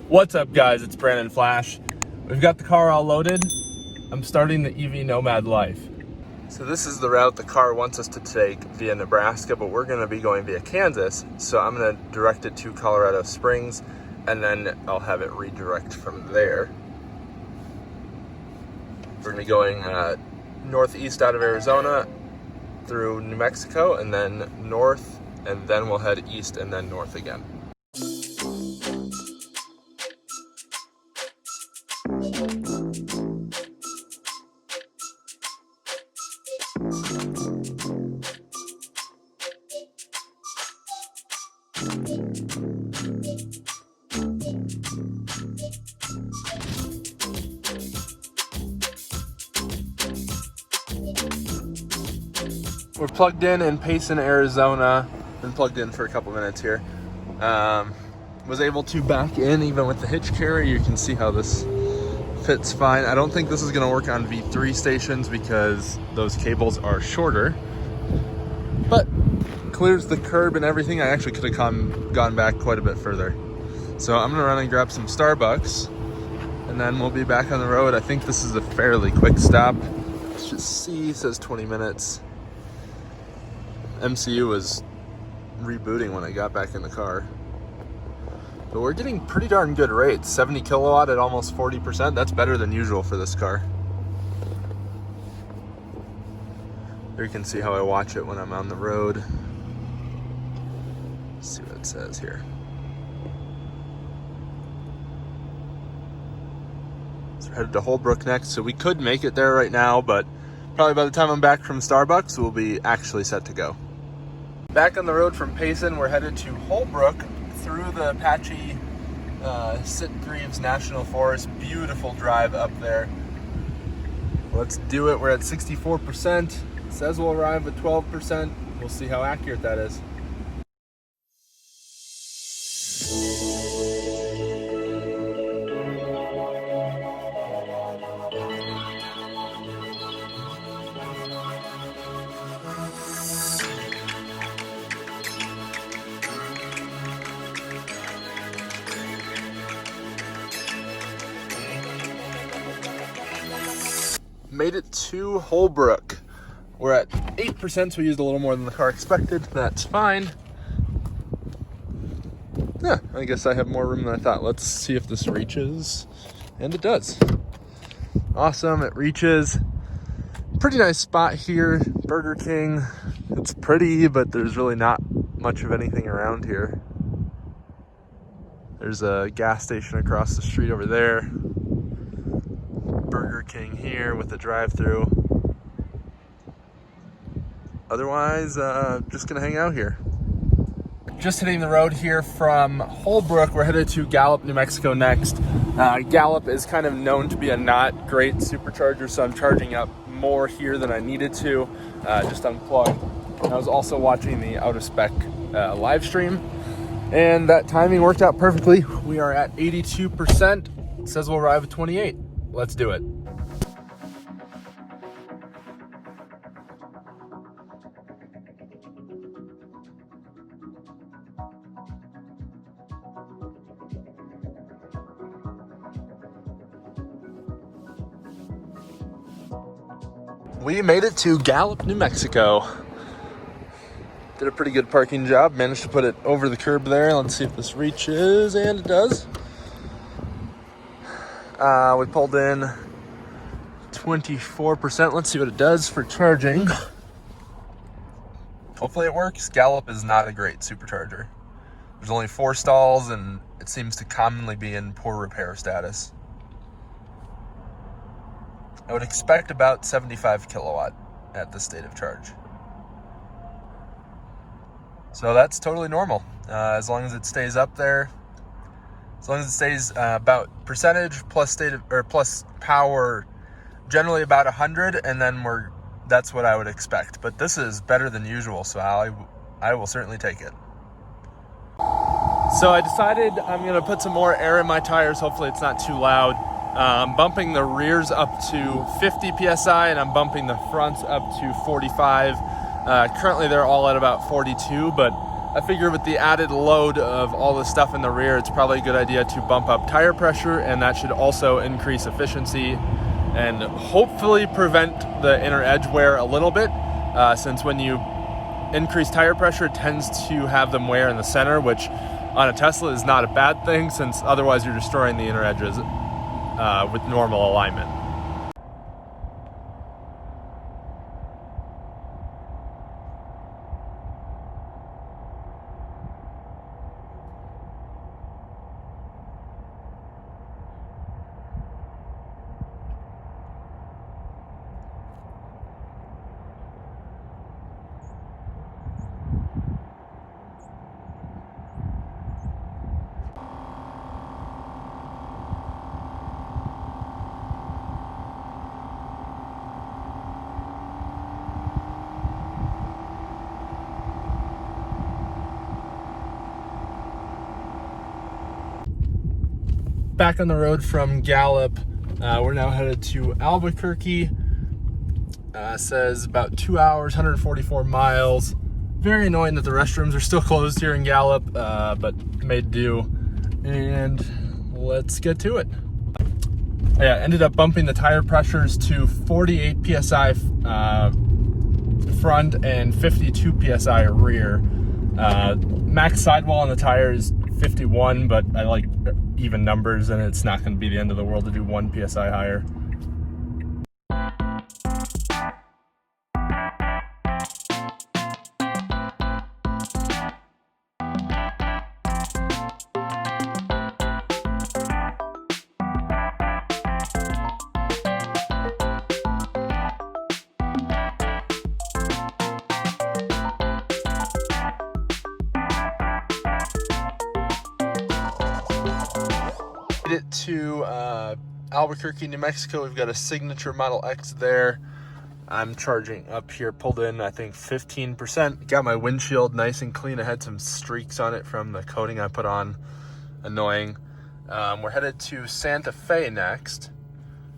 What's up, guys? It's Brandon Flash. We've got the car all loaded. I'm starting the EV Nomad life. So this is the route the car wants us to take via Nebraska, but we're going to be going via Kansas. So I'm going to direct it to Colorado Springs, and then I'll have it redirect from there. We're going to be going northeast out of Arizona through New Mexico, and then north, and then we'll head east and then north again. We're plugged in Payson, Arizona. Been plugged in for a couple minutes here. Was able to back in even with the hitch carrier. You can see how this fits fine. I don't think this is gonna work on V3 stations because those cables are shorter, but clears the curb and everything. I actually could have gone back quite a bit further. So I'm gonna run and grab some Starbucks, and then we'll be back on the road. I think this is a fairly quick stop. Let's just see, it says 20 minutes. MCU was rebooting when I got back in the car. But we're getting pretty darn good rates. 70 kilowatt at almost 40%. That's better than usual for this car. There you can see how I watch it when I'm on the road. Let's see what it says here. So we're headed to Holbrook next, so we could make it there right now, but probably by the time I'm back from Starbucks, we'll be actually set to go. Back on the road from Payson, we're headed to Holbrook through the Apache Sitgreaves National Forest. Beautiful drive up there. Let's do it. We're at 64%. It says we'll arrive at 12%. We'll see how accurate that is. Made it to Holbrook. We're at 8%, so we used a little more than the car expected. That's fine. Yeah, I guess I have more room than I thought. Let's see if this reaches. And it does. Awesome, it reaches. Pretty nice spot here. Burger King. It's pretty, but there's really not much of anything around here. There's a gas station across the street over there. Burger King here with the drive-through. Otherwise, just gonna hang out here. Just hitting the road here from Holbrook. We're headed to Gallup, New Mexico next. Gallup is kind of known to be a not great supercharger, so I'm charging up more here than I needed to. Just unplugged. I was also watching the out of spec live stream, and that timing worked out perfectly. We are at 82%. It says we'll arrive at 28. Let's do it. We made it to Gallup, New Mexico. Did a pretty good parking job. Managed to put it over the curb there. Let's see if this reaches, and it does. We pulled in 24%. Let's see what it does for charging. Hopefully it works. Gallup is not a great supercharger. There's only 4 stalls, and it seems to commonly be in poor repair status. I would expect about 75 kilowatt at this state of charge. So that's totally normal. As long as it stays up there, as long as it stays about percentage plus state of, or plus power, generally about 100, and then that's what I would expect. But this is better than usual, so I will certainly take it. So I decided I'm gonna put some more air in my tires. Hopefully it's not too loud. I'm bumping the rears up to 50 PSI, and I'm bumping the fronts up to 45. Currently they're all at about 42, but I figure with the added load of all the stuff in the rear, it's probably a good idea to bump up tire pressure, and that should also increase efficiency and hopefully prevent the inner edge wear a little bit, since when you increase tire pressure, it tends to have them wear in the center, which on a Tesla is not a bad thing, since otherwise you're destroying the inner edges with normal alignment. Back on the road from Gallup. We're now headed to Albuquerque. Says about 2 hours, 144 miles. Very annoying that the restrooms are still closed here in Gallup, but made do. And let's get to it. Yeah, ended up bumping the tire pressures to 48 PSI front and 52 PSI rear. Max sidewall on the tire is 51, but I like even numbers, and it's not going to be the end of the world to do 1 PSI higher. Made it to Albuquerque, New Mexico. We've got a Signature Model X there. I'm charging up here, pulled in I think 15%. Got my windshield nice and clean. I had some streaks on it from the coating I put on. Annoying. We're headed to Santa Fe next,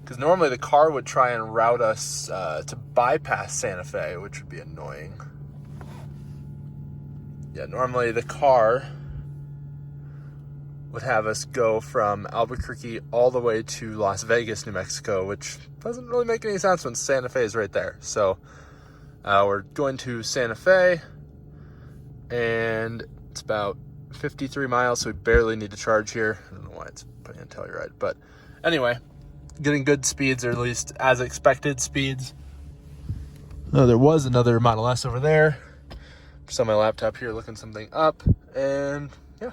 because normally the car would try and route us to bypass Santa Fe, which would be annoying. Yeah, normally the car would have us go from Albuquerque all the way to Las Vegas, New Mexico, which doesn't really make any sense when Santa Fe is right there. So we're going to Santa Fe, and it's about 53 miles, so we barely need to charge here. I don't know why it's putting in Telluride, but anyway, getting good speeds, or at least as expected speeds. Oh, there was another Model S over there. Just on my laptop here looking something up, and yeah.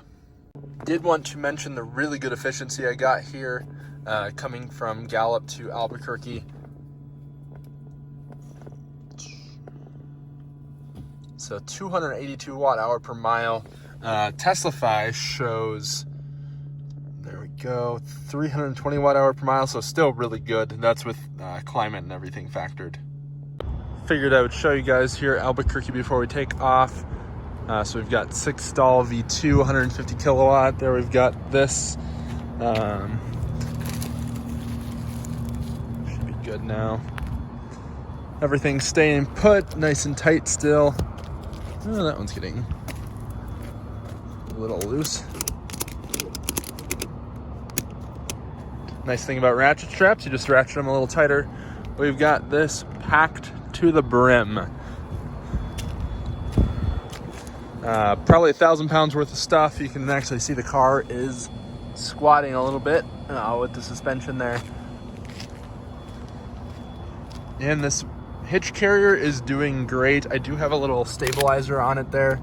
Did want to mention the really good efficiency I got here coming from Gallup to Albuquerque. So 282 watt-hour per mile. Teslafy shows, there we go, 320 watt-hour per mile, so still really good. That's with climate and everything factored. Figured I would show you guys here at Albuquerque before we take off. So we've got 6 stall V2, 150 kilowatt. There we've got this. Should be good now. Everything's staying put, nice and tight still. Oh, that one's getting a little loose. Nice thing about ratchet straps, you just ratchet them a little tighter. We've got this packed to the brim. Probably 1,000 pounds worth of stuff. You can actually see the car is squatting a little bit with the suspension there. And this hitch carrier is doing great. I do have a little stabilizer on it there.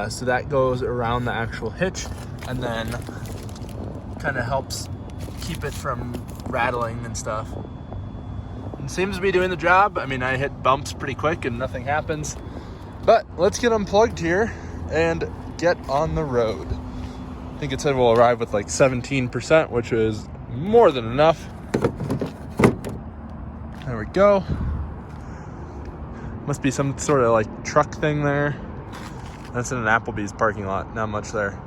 So that goes around the actual hitch and then kind of helps keep it from rattling and stuff. And seems to be doing the job. I mean, I hit bumps pretty quick and nothing happens. But let's get unplugged here and get on the road. I think it said we'll arrive with like 17%, which is more than enough. There we go. Must be some sort of like truck thing there. That's in an Applebee's parking lot, not much there.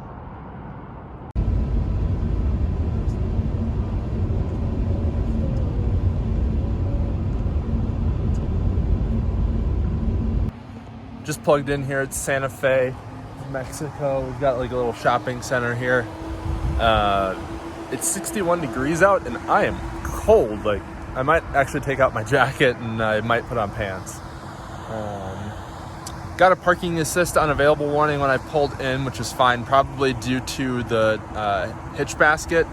Just plugged in here at Santa Fe. Mexico. We've got like a little shopping center here. It's 61 degrees out and I am cold. Like, I might actually take out my jacket and I might put on pants. Got a parking assist unavailable warning when I pulled in, which is fine, probably due to the hitch basket.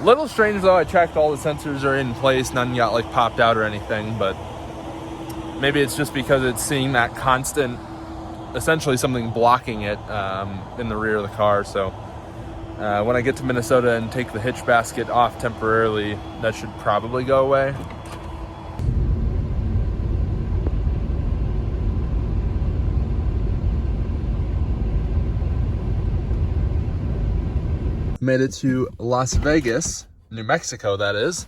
Little strange though, I checked all the sensors are in place, none got like popped out or anything, but maybe it's just because it's seeing that constant, essentially something blocking it in the rear of the car. So when I get to Minnesota and take the hitch basket off temporarily, that should probably go away. Made it to Las Vegas, New Mexico, that is.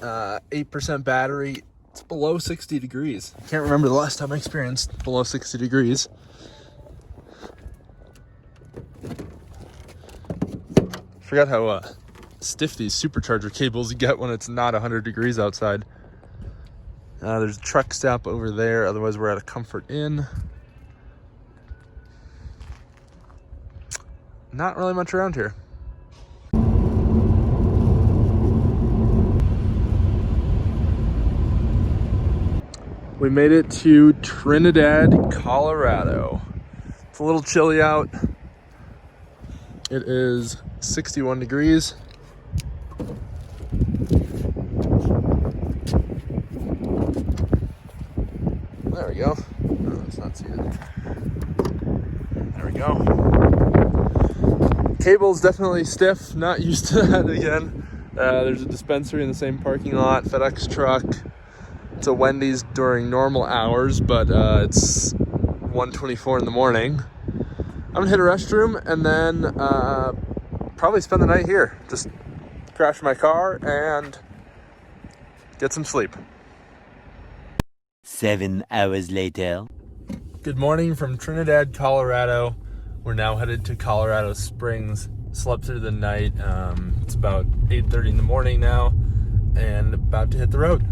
8% battery. It's below 60 degrees. Can't remember the last time I experienced below 60 degrees. Forgot how stiff these supercharger cables get when it's not 100 degrees outside. There's a truck stop over there. Otherwise, we're at a Comfort Inn. Not really much around here. We made it to Trinidad, Colorado. It's a little chilly out. It is 61 degrees. There we go. No, it's not seated. There we go. Cable's definitely stiff, not used to that again. There's a dispensary in the same parking lot, FedEx truck. It's a Wendy's during normal hours, but it's 1:24 in the morning. I'm gonna hit a restroom and then probably spend the night here. Just crash my car and get some sleep. 7 hours later. Good morning from Trinidad, Colorado. We're now headed to Colorado Springs. Slept through the night. It's about 8:30 in the morning now and about to hit the road.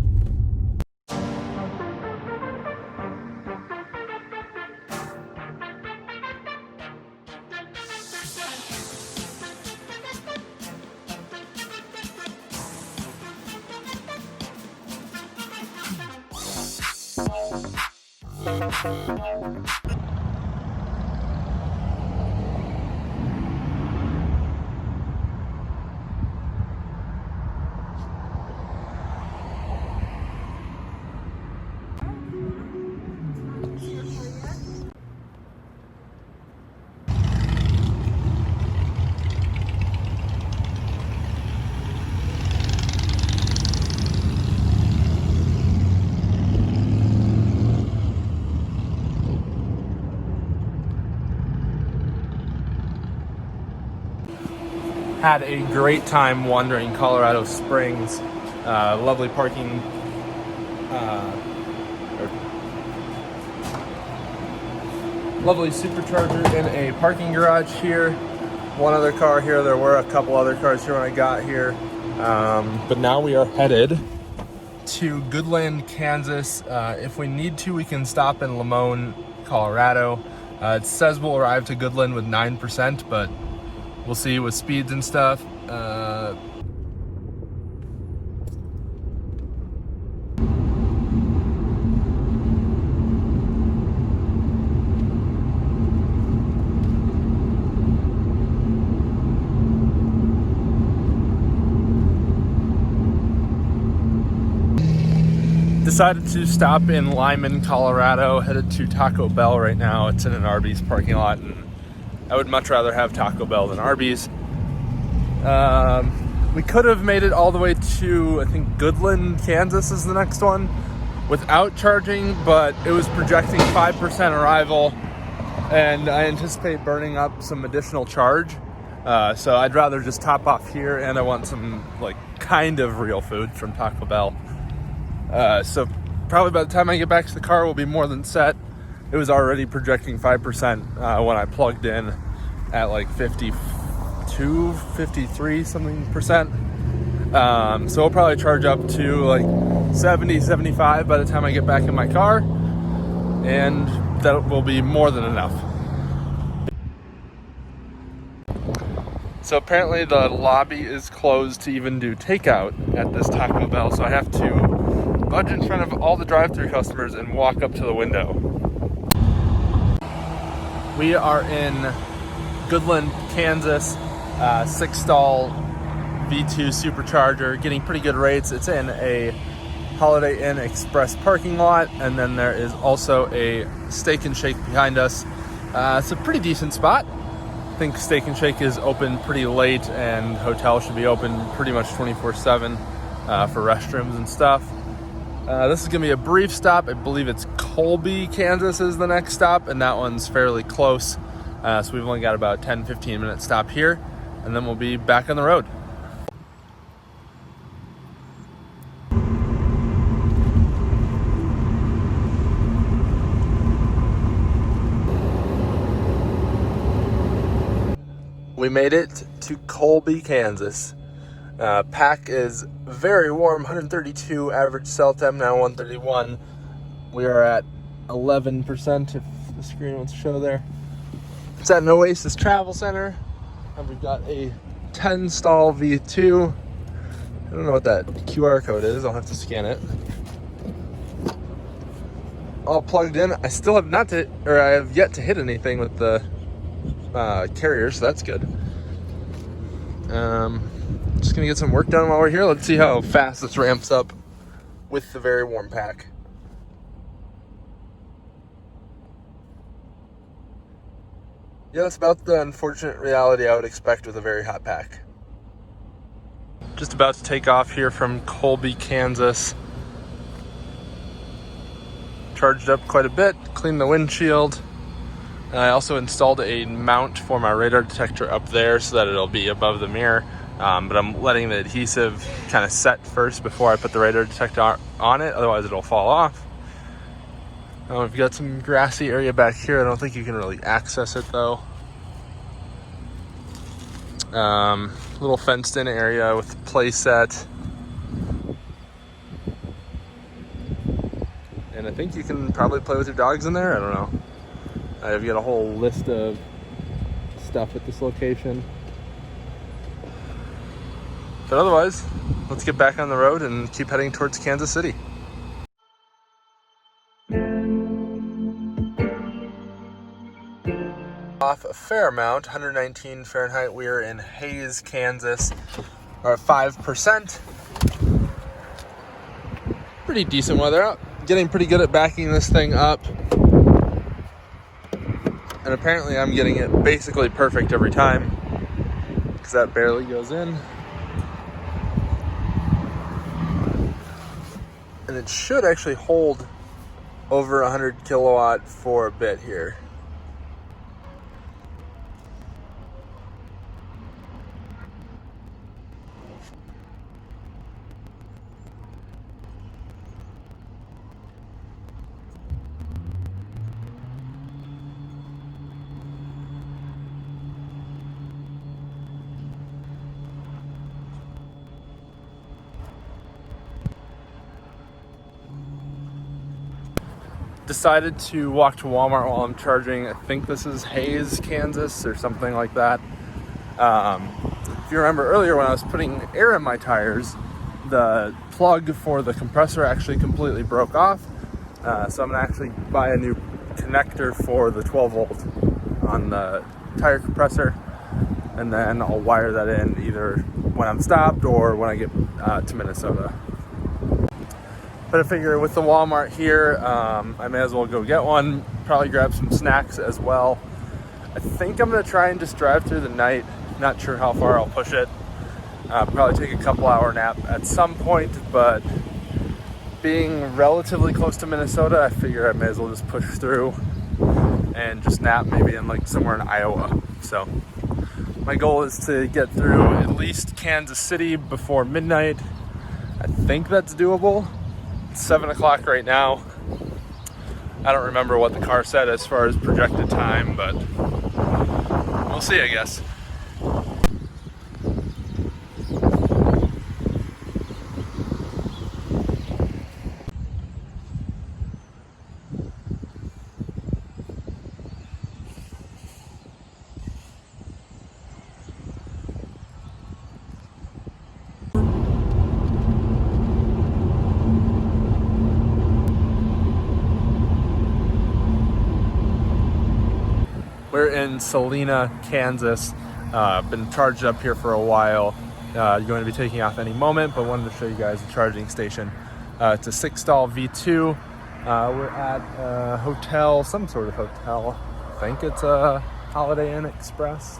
Had a great time wandering Colorado Springs. Lovely parking. Lovely supercharger in a parking garage here. One other car here. There were a couple other cars here when I got here. But now we are headed to Goodland, Kansas. If we need to, we can stop in Limon, Colorado. It says we'll arrive to Goodland with 9%, but we'll see with speeds and stuff. Decided to stop in Limon, Colorado. Headed to Taco Bell right now. It's in an Arby's parking lot, and I would much rather have Taco Bell than Arby's. We could have made it all the way to, I think, Goodland, Kansas is the next one, without charging, but it was projecting 5% arrival, and I anticipate burning up some additional charge. So I'd rather just top off here, and I want some, like, kind of real food from Taco Bell. So probably by the time I get back to the car, we'll be more than set. It was already projecting 5% when I plugged in at like 52, 53 something percent. So we'll probably charge up to like 70, 75 by the time I get back in my car, and that will be more than enough. So apparently the lobby is closed to even do takeout at this Taco Bell, so I have to budge in front of all the drive-thru customers and walk up to the window. We are in Goodland, Kansas, 6-stall V2 supercharger, getting pretty good rates. It's in a Holiday Inn Express parking lot, and then there is also a Steak and Shake behind us. It's a pretty decent spot. I think Steak and Shake is open pretty late, and hotel should be open pretty much 24/7 for restrooms and stuff. This is gonna be a brief stop. I believe it's Colby, Kansas is the next stop, and that one's fairly close. So we've only got about 10-15 minute stop here, and then we'll be back on the road. We made it to Colby, Kansas. Pack is very warm, 132 average cell temp, now 131. We are at 11% if the screen wants to show there. It's at an Oasis Travel Center, and we've got a 10-stall V2. I don't know what that QR code is, I'll have to scan it. All plugged in. I still have I have yet to hit anything with the carrier, so that's good. Just gonna get some work done while we're here. Let's see how fast this ramps up with the very warm pack. Yeah, that's about the unfortunate reality I would expect with a very hot pack. Just about to take off here from Colby, Kansas. Charged up quite a bit, cleaned the windshield. I also installed a mount for my radar detector up there so that it'll be above the mirror. But I'm letting the adhesive kind of set first before I put the radar detector on it, otherwise it'll fall off. We've got some grassy area back here. I don't think you can really access it though. Little fenced in area with play set. And I think you can probably play with your dogs in there, I don't know. I've got a whole list of stuff at this location. But otherwise, let's get back on the road and keep heading towards Kansas City. Off a fair amount, 119 Fahrenheit. We are in Hays, Kansas. We're at 5%. Pretty decent weather out. Getting pretty good at backing this thing up. And apparently I'm getting it basically perfect every time, because that barely goes in. And it should actually hold over 100 kilowatt for a bit here. Decided to walk to Walmart while I'm charging. I think this is Hays, Kansas or something like that. If you remember earlier when I was putting air in my tires, the plug for the compressor actually completely broke off. So I'm gonna actually buy a new connector for the 12 volt on the tire compressor, and then I'll wire that in either when I'm stopped or when I get to Minnesota. But I figure with the Walmart here, I may as well go get one, probably grab some snacks as well. I think I'm gonna try and just drive through the night. Not sure how far I'll push it. Probably take a couple-hour nap at some point, but being relatively close to Minnesota, I figure I may as well just push through and just nap maybe in like somewhere in Iowa. So my goal is to get through at least Kansas City before midnight. I think that's doable. It's 7 o'clock right now. I don't remember what the car said as far as projected time, but we'll see, I guess. in Salina, Kansas. Been charged up here for a while. Going to be taking off any moment, but wanted to show you guys the charging station. It's a 6-stall V2. We're at a hotel, some sort of hotel. I think it's a Holiday Inn Express.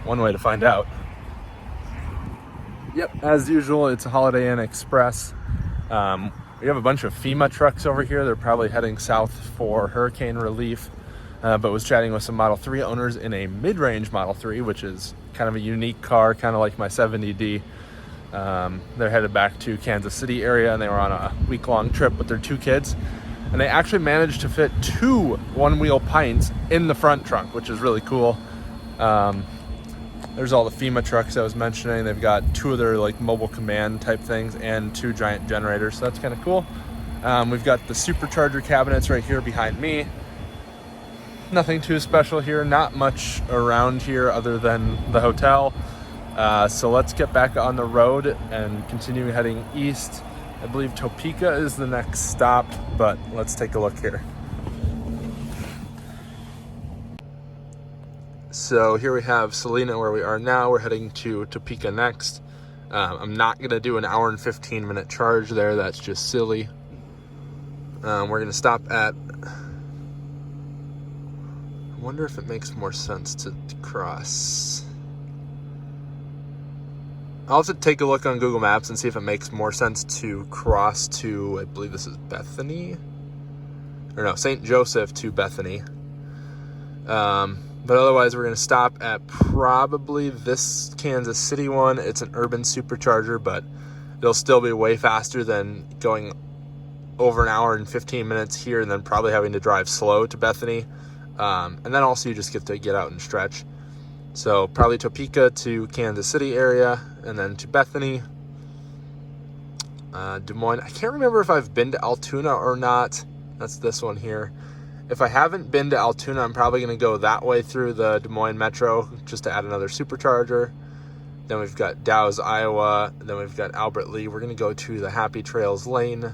One way to find out. Yep, as usual, it's a Holiday Inn Express. We have a bunch of FEMA trucks over here. They're probably heading south for hurricane relief. But was chatting with some Model 3 owners in a mid-range Model 3, which is kind of a unique car, kind of like my 70D. They're headed back to Kansas City area, and they were on a week-long trip with their 2 kids. And they actually managed to fit 2 one-wheel Pints in the front trunk, which is really cool. There's all the FEMA trucks I was mentioning. They've got 2 of their like mobile command type things and 2 giant generators, so that's kind of cool. We've got the supercharger cabinets right here behind me. Nothing too special here, not much around here other than the hotel. So let's get back on the road and continue heading east. I believe Topeka is the next stop, but let's take a look here. So here we have Salina where we are now. We're heading to Topeka next. I'm not going to do an hour and 15-minute charge there. That's just silly. We're going to stop at... I wonder if it makes more sense to cross. I'll have to take a look on Google Maps and see if it makes more sense to cross to, I believe this is Bethany? Or no, St. Joseph to Bethany. But otherwise, we're going to stop at probably this Kansas City one. It's an urban supercharger, but it'll still be way faster than going over an hour and 15 minutes here and then probably having to drive slow to Bethany. And then also you just get to get out and stretch. So probably Topeka to Kansas City area and then to Bethany. Des Moines. I can't remember if I've been to Altoona or not. That's this one here. If I haven't been to Altoona, I'm probably going to go that way through the Des Moines Metro just to add another supercharger. Then we've got Dow's, Iowa. Then we've got Albert Lee. We're going to go to the Happy Trails Lane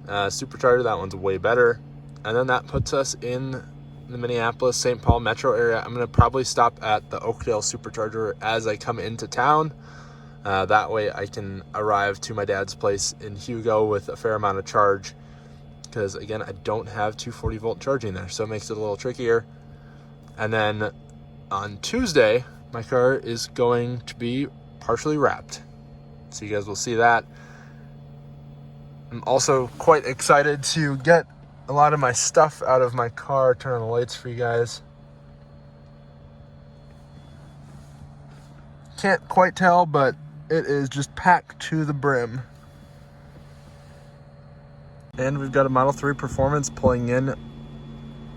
supercharger. That one's way better. And then that puts us in the Minneapolis, St. Paul metro area. I'm going to probably stop at the Oakdale supercharger as I come into town. That way I can arrive to my dad's place in Hugo with a fair amount of charge. Because again, I don't have 240 volt charging there, so it makes it a little trickier. And then on Tuesday, my car is going to be partially wrapped. So you guys will see that. I'm also quite excited to get a lot of my stuff out of my car. Turn on the lights for you guys. Can't quite tell, but it is just packed to the brim. And we've got a Model 3 Performance pulling in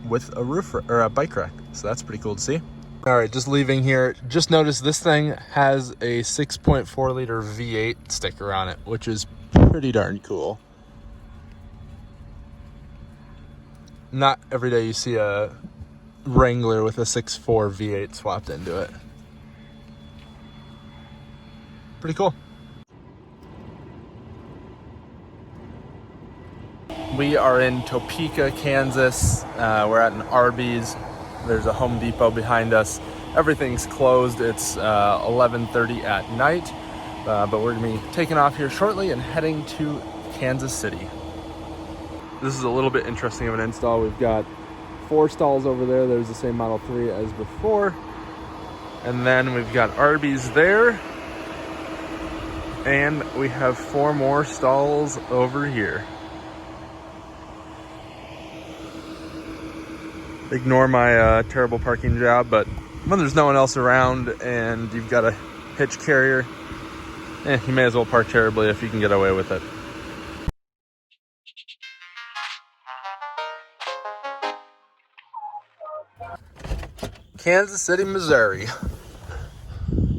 with a roof or a bike rack. So that's pretty cool to see. All right, just leaving here. Just noticed this thing has a 6.4 liter V8 sticker on it, which is pretty darn cool. Not every day you see a Wrangler with a 6.4 V8 swapped into it. Pretty cool. We are in Topeka, Kansas. We're at an Arby's. There's a Home Depot behind us. Everything's closed. It's 11:30 at night, but we're gonna be taking off here shortly and heading to Kansas City. This is a little bit interesting of an install. We've got 4 stalls over there. There's the same Model 3 as before. And then we've got Arby's there. And we have 4 more stalls over here. Ignore my terrible parking job, but when there's no one else around and you've got a hitch carrier, you may as well park terribly if you can get away with it. Kansas City, Missouri.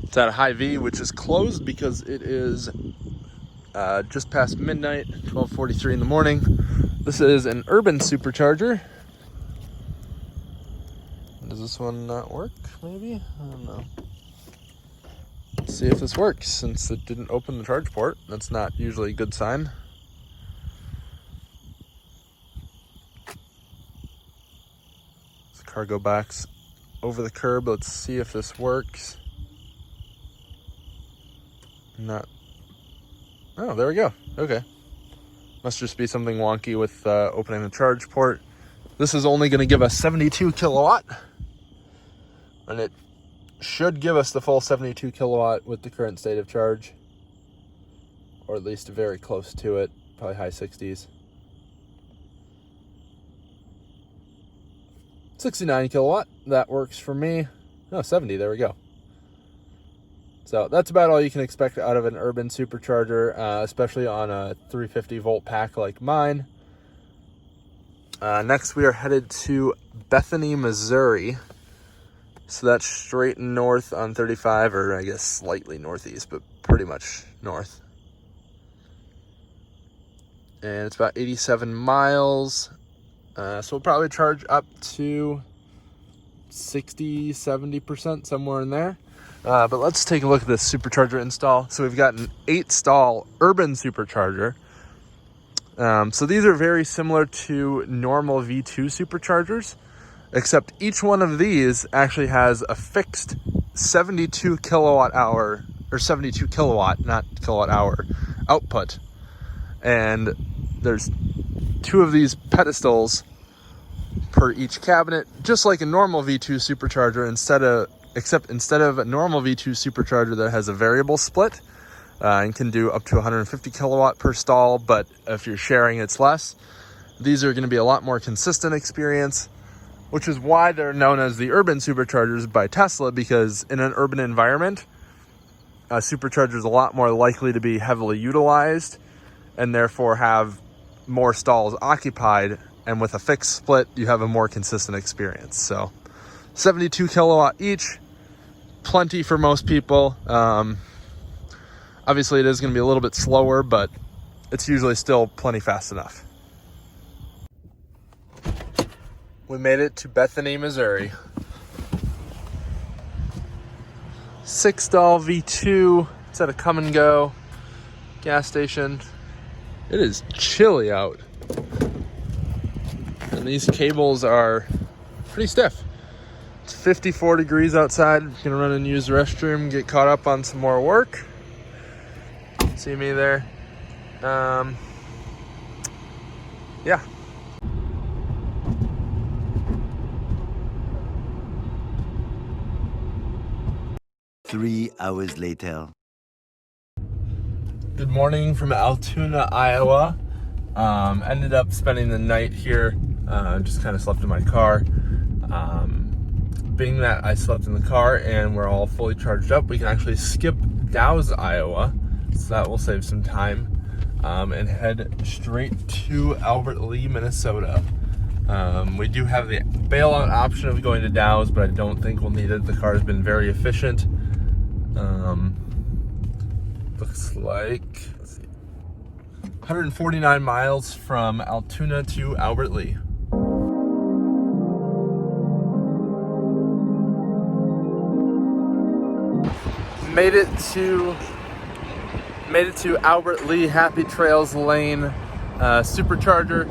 It's at a Hy-Vee, which is closed because it is just past midnight, 12:43 in the morning. This is an urban supercharger. Does this one not work, maybe? I don't know. Let's see if this works, since it didn't open the charge port. That's not usually a good sign. This cargo box over the curb. Let's see if this works. Not. Oh, there we go. Okay. Must just be something wonky with opening the charge port. This is only going to give us 72 kilowatt. And it should give us the full 72 kilowatt with the current state of charge. Or at least very close to it. Probably high 60s. 69 kilowatt. That works for me. Oh, 70. There we go. So that's about all you can expect out of an urban supercharger, especially on a 350 volt pack like mine. Next, we are headed to Bethany, Missouri. So that's straight north on 35, or I guess slightly northeast, but pretty much north. And it's about 87 miles. So we'll probably charge up to 60, 70%, somewhere in there. But let's take a look at this supercharger install. So we've got an 8-stall urban supercharger. So these are very similar to normal V2 superchargers, except each one of these actually has a fixed 72 kilowatt hour, or 72 kilowatt, not kilowatt hour, output. And there's 2 of these pedestals per each cabinet, just like a normal V2 supercharger, except instead of a normal V2 supercharger that has a variable split and can do up to 150 kilowatt per stall, but if you're sharing, it's less. These are going to be a lot more consistent experience, which is why they're known as the urban superchargers by Tesla, because in an urban environment, a supercharger is a lot more likely to be heavily utilized and therefore have more stalls occupied. And with a fixed split, you have a more consistent experience. So 72 kilowatt each, plenty for most people. Obviously it is going to be a little bit slower, but it's usually still plenty fast enough. We made it to Bethany, Missouri. 6-stall V2. It's at a Come and Go gas station. It is chilly out. And these cables are pretty stiff. It's 54 degrees outside. Gonna run and use the restroom, get caught up on some more work. See me there. Yeah. Three hours later. Good morning from Altoona, Iowa. Ended up spending the night here. Just kind of slept in my car. Being that I slept in the car and we're all fully charged up, we can actually skip Dow's, Iowa. So that will save some time. And head straight to Albert Lea, Minnesota. We do have the bailout option of going to Dow's, but I don't think we'll need it. The car has been very efficient. Looks like, let's see, 149 miles from Altoona to Albert Lea. Made it to Albert Lea Happy Trails Lane supercharger.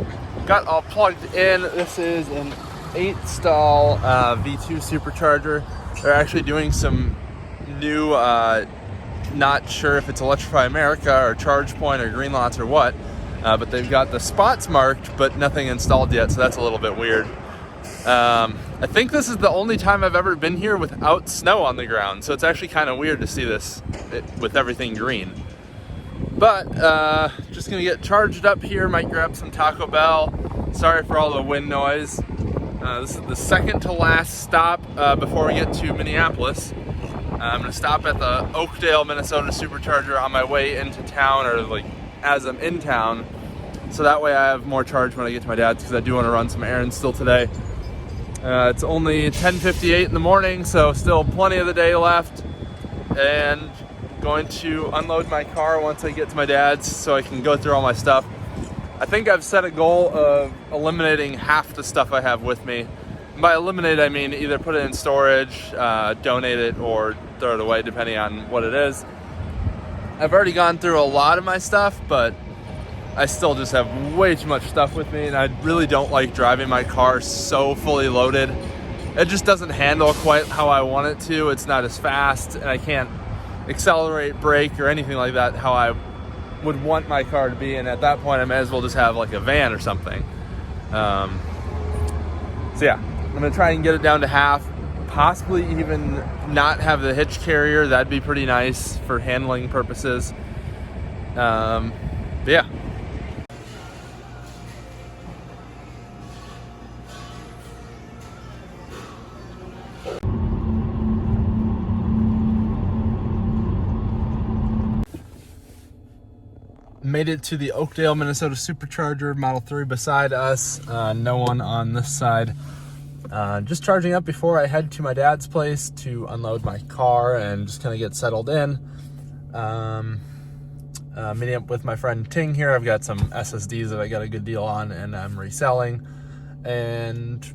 Got all plugged in. This is an 8-stall V2 supercharger. They're actually doing some new, not sure if it's Electrify America or ChargePoint or Green Lots or what, but they've got the spots marked, but nothing installed yet, so that's a little bit weird. I think this is the only time I've ever been here without snow on the ground, so it's actually kind of weird to see this with everything green. But just gonna get charged up here, might grab some Taco Bell. Sorry for all the wind noise. This is the second to last stop before we get to Minneapolis. I'm gonna stop at the Oakdale, Minnesota supercharger on my way into town, or like as I'm in town, so that way I have more charge when I get to my dad's, because I do want to run some errands still today. It's only 10:58 in the morning, so still plenty of the day left, and going to unload my car once I get to my dad's so I can go through all my stuff. I think I've set a goal of eliminating half the stuff I have with me. And by eliminate, I mean either put it in storage, donate it, or throw it away, depending on what it is. I've already gone through a lot of my stuff, but I still just have way too much stuff with me, and I really don't like driving my car so fully loaded. it just doesn't handle quite how I want it to. It's not as fast, and I can't accelerate, brake, or anything like that how I would want my car to be. And at that point, I may as well just have like a van or something. So yeah, I'm gonna try and get it down to half, possibly even not have the hitch carrier. That'd be pretty nice for handling purposes. But yeah. Made it to the Oakdale, Minnesota Supercharger, Model 3 beside us. No one on this side. Just charging up before I head to my dad's place to unload my car and just kind of get settled in. Meeting up with my friend Ting here. I've got some SSDs that I got a good deal on and I'm reselling. And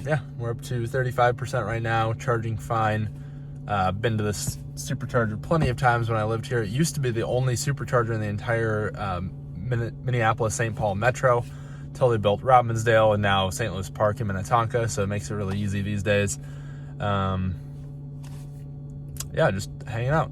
yeah, we're up to 35% right now, charging fine. Been to this supercharger plenty of times when I lived here. It used to be the only supercharger in the entire Minneapolis-St. Paul metro until they built Robbinsdale and now St. Louis Park in Minnetonka, so it makes it really easy these days. Yeah, just hanging out.